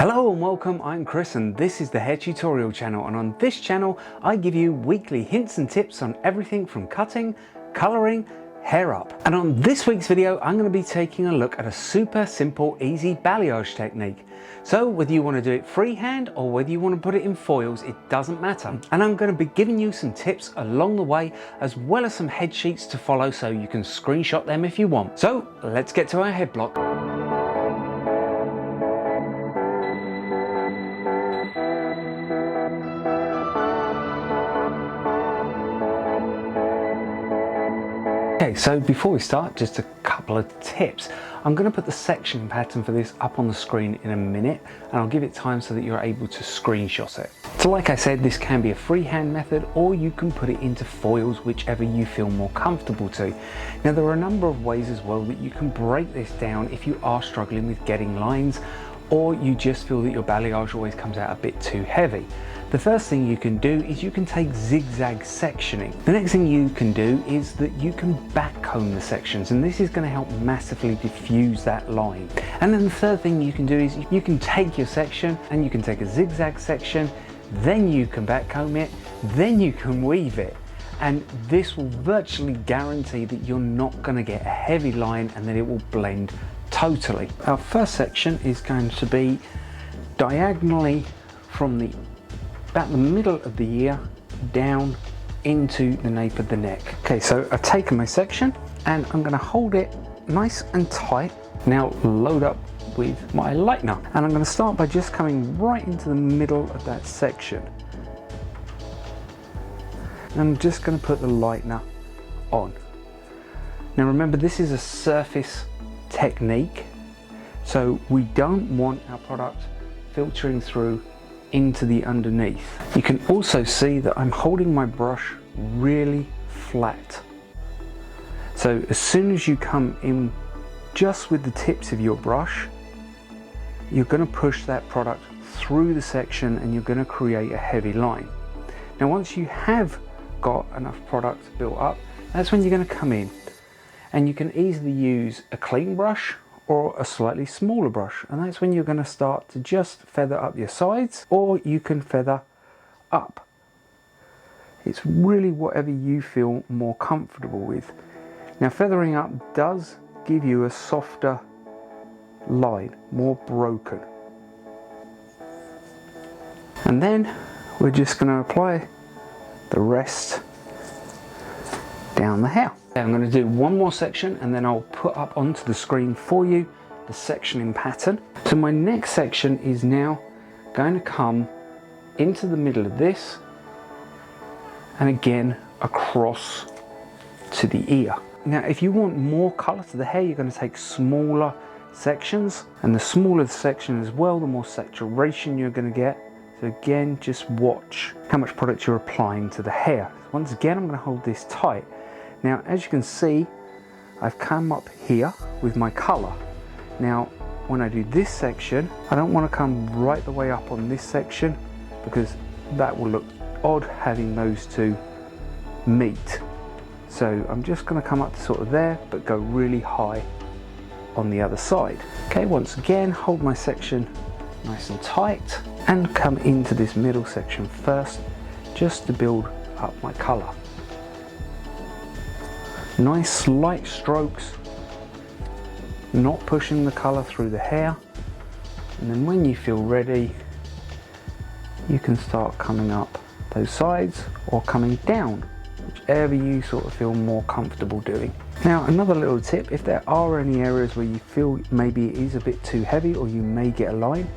Hello and welcome, I'm Chris and this is the Hair Tutorial channel, and on this channel I give you weekly hints and tips on everything from cutting, colouring, hair up. And on this week's video I'm going to be taking a look at a super simple easy balayage technique. So whether you want to do it freehand or whether you want to put it in foils, it doesn't matter. And I'm going to be giving you some tips along the way as well as some head sheets to follow so you can screenshot them if you want. So let's get to our head block. Okay, so before we start, just a couple of tips. I'm going to put the section pattern for this up on the screen in a minute, and I'll give it time so that you're able to screenshot it. So like I said, this can be a freehand method or you can put it into foils, whichever you feel more comfortable to. Now there are a number of ways as well that you can break this down if you are struggling with getting lines or you just feel that your balayage always comes out a bit too heavy. The first thing you can do is you can take zigzag sectioning. The next thing you can do is that you can backcomb the sections, and this is going to help massively diffuse that line. And then the third thing you can do is you can take your section and you can take a zigzag section, then you can backcomb it, then you can weave it. And this will virtually guarantee that you're not going to get a heavy line and that it will blend totally. Our first section is going to be diagonally from about the middle of the ear down into the nape of the neck. Okay, so I've taken my section and I'm going to hold it nice and tight. Now load up with my lightener, and I'm going to start by just coming right into the middle of that section. And I'm just going to put the lightener on. Now remember, this is a surface technique, so we don't want our product filtering through into the underneath. You can also see that I'm holding my brush really flat. So as soon as you come in just with the tips of your brush, you're going to push that product through the section and you're going to create a heavy line. Now once you have got enough product built up, that's when you're going to come in, and you can easily use a clean brush or a slightly smaller brush, and that's when you're going to start to just feather up your sides, or you can feather up. It's really whatever you feel more comfortable with. Now feathering up does give you a softer line, more broken. And then we're just going to apply the rest down the hair. I'm going to do one more section and then I'll put up onto the screen for you the sectioning pattern. So my next section is now going to come into the middle of this and again across to the ear. Now if you want more colour to the hair, you're going to take smaller sections, and the smaller the section as well, the more saturation you're going to get. So again, just watch how much product you're applying to the hair. Once again, I'm going to hold this tight. Now, as you can see, I've come up here with my colour. Now, when I do this section, I don't want to come right the way up on this section because that will look odd having those two meet. So I'm just going to come up to sort of there, but go really high on the other side. Okay, once again, hold my section nice and tight and come into this middle section first, just to build up my colour. Nice light strokes, not pushing the colour through the hair, and then when you feel ready you can start coming up those sides or coming down, whichever you sort of feel more comfortable doing. Now another little tip, if there are any areas where you feel maybe it is a bit too heavy or you may get a line,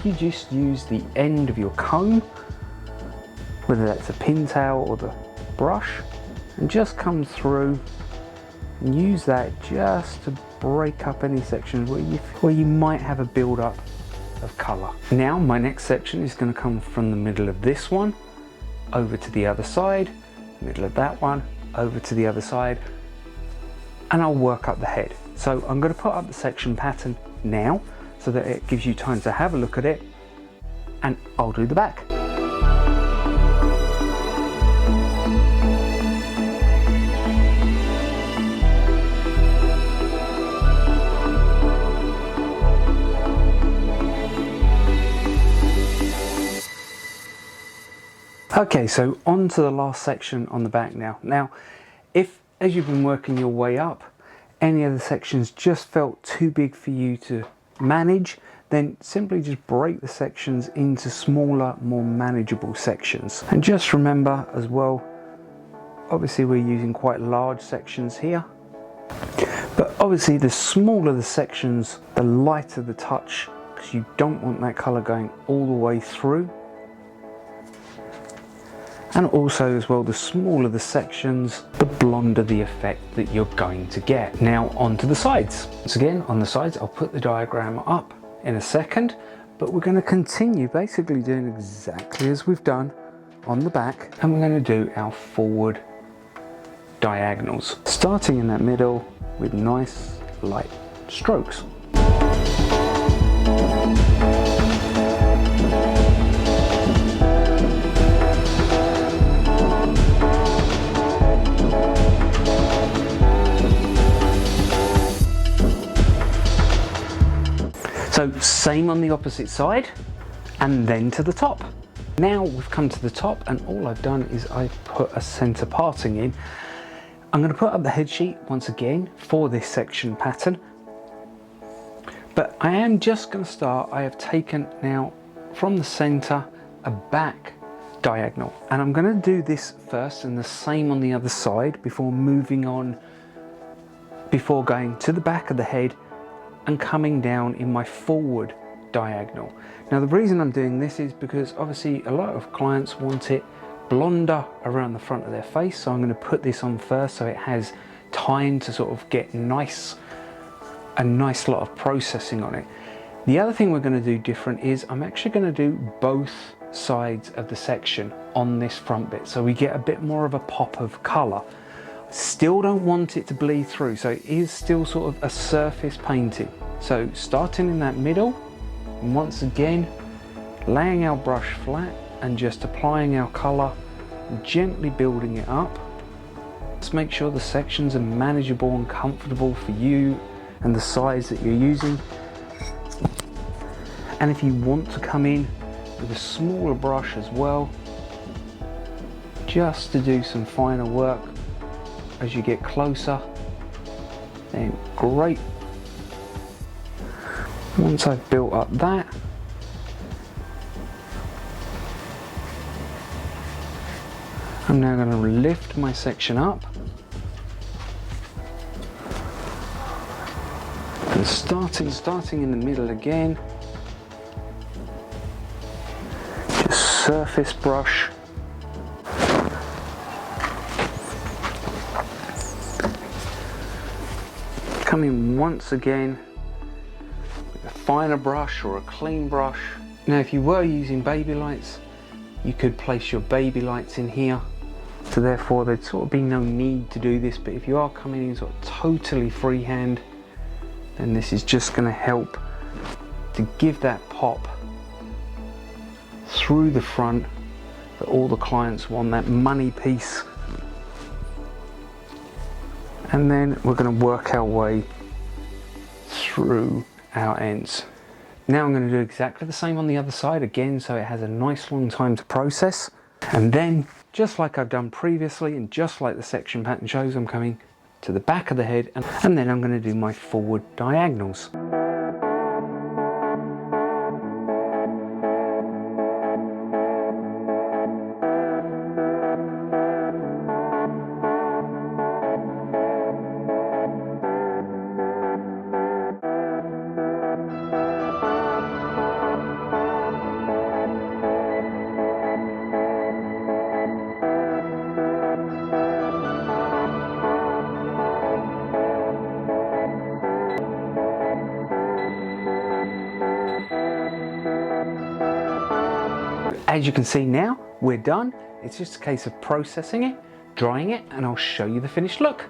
you just use the end of your comb, whether that's a pintail or the brush, and just come through and use that just to break up any sections where you might have a build up of colour. Now my next section is going to come from the middle of this one over to the other side, middle of that one over to the other side, and I'll work up the head. So I'm going to put up the section pattern now so that it gives you time to have a look at it, and I'll do the back. Okay, so on to the last section on the back now. Now, if as you've been working your way up, any of the sections just felt too big for you to manage, then simply just break the sections into smaller, more manageable sections. And just remember as well, obviously we're using quite large sections here, but obviously the smaller the sections, the lighter the touch, because you don't want that colour going all the way through. And also as well, the smaller the sections, the blonder the effect that you're going to get. Now onto the sides. Once again, on the sides, I'll put the diagram up in a second, but we're going to continue basically doing exactly as we've done on the back, and we're going to do our forward diagonals, starting in that middle with nice light strokes. So same on the opposite side, and then to the top. Now we've come to the top, and all I've done is I've put a center parting in. I'm going to put up the head sheet once again for this section pattern, but I am just going to start. I have taken now from the center a back diagonal, and I'm going to do this first and the same on the other side before moving on, before going to the back of the head and coming down in my forward diagonal. Now the reason I'm doing this is because obviously a lot of clients want it blonder around the front of their face, so I'm going to put this on first so it has time to sort of get a nice lot of processing on it. The other thing we're going to do different is I'm actually going to do both sides of the section on this front bit, so we get a bit more of a pop of colour. Still don't want it to bleed through, so it is still sort of a surface painting. So starting in that middle, and once again laying our brush flat and just applying our colour, gently building it up. Let's make sure the sections are manageable and comfortable for you and the size that you're using. And if you want to come in with a smaller brush as well, just to do some finer work as you get closer, then great. Once I've built up that, I'm now going to lift my section up and starting in the middle again, just surface brush. Come in once again with a finer brush or a clean brush. Now if you were using baby lights, you could place your baby lights in here, so therefore there'd sort of be no need to do this, but if you are coming in sort of totally freehand, then this is just going to help to give that pop through the front that all the clients want, that money piece. And then we're going to work our way through our ends. Now I'm going to do exactly the same on the other side again, so it has a nice long time to process. And then, just like I've done previously and just like the section pattern shows, I'm coming to the back of the head and then I'm going to do my forward diagonals. As you can see now, we're done. It's just a case of processing it, drying it, and I'll show you the finished look.